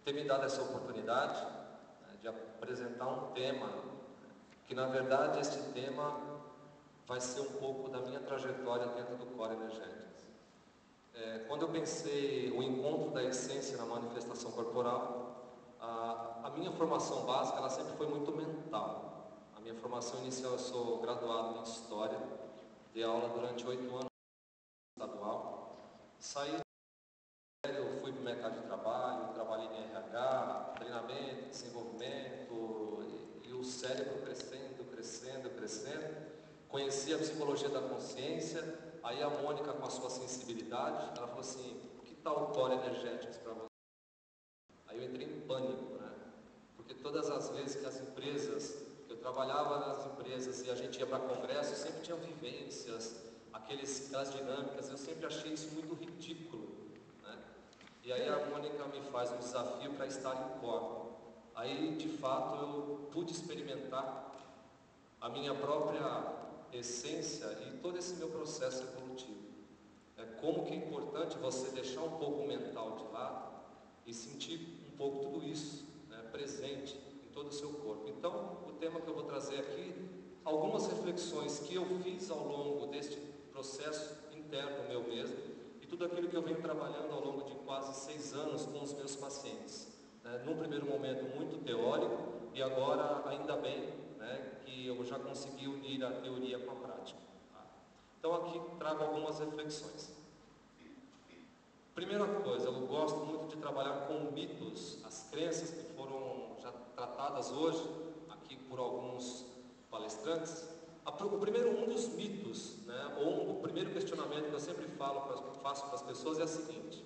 ter me dado essa oportunidade, né, de apresentar um tema, que na verdade este tema vai ser um pouco da minha trajetória dentro do Core Energetics. Quando eu pensei o encontro da essência na manifestação corporal, a minha formação básica ela sempre foi muito mental. A minha formação inicial, eu sou graduado em História, dei aula durante 8 anos no estadual, saí eu fui para o mercado de trabalho, trabalhei em RH, treinamento, desenvolvimento, e o cérebro crescendo, crescendo, crescendo. Conheci a psicologia da consciência, aí a Mônica com a sua sensibilidade, ela falou assim, que tal o Core Energetics para você? Aí eu entrei em pânico, né? Porque todas as vezes que as empresas, eu trabalhava nas empresas e a gente ia para congresso, sempre tinha vivências, aquelas dinâmicas, eu sempre achei isso muito ridículo, né? E aí a Mônica me faz um desafio para estar em Core. Aí, de fato, eu pude experimentar a minha própria essência e todo esse meu processo evolutivo. Como que é importante você deixar um pouco o mental de lado e sentir um pouco tudo isso, né, presente em todo o seu corpo. Então, o tema que eu vou trazer aqui, algumas reflexões que eu fiz ao longo deste processo interno meu mesmo e tudo aquilo que eu venho trabalhando ao longo de quase 6 anos com os meus pacientes. Num primeiro momento muito teórico e agora, ainda bem, né, que eu já consegui unir a teoria com a prática. Tá? Então aqui trago algumas reflexões. Primeira coisa, eu gosto muito de trabalhar com mitos, as crenças que foram já tratadas hoje aqui por alguns palestrantes. O primeiro, um dos mitos, né, ou o primeiro questionamento que eu sempre faço para as pessoas é o seguinte: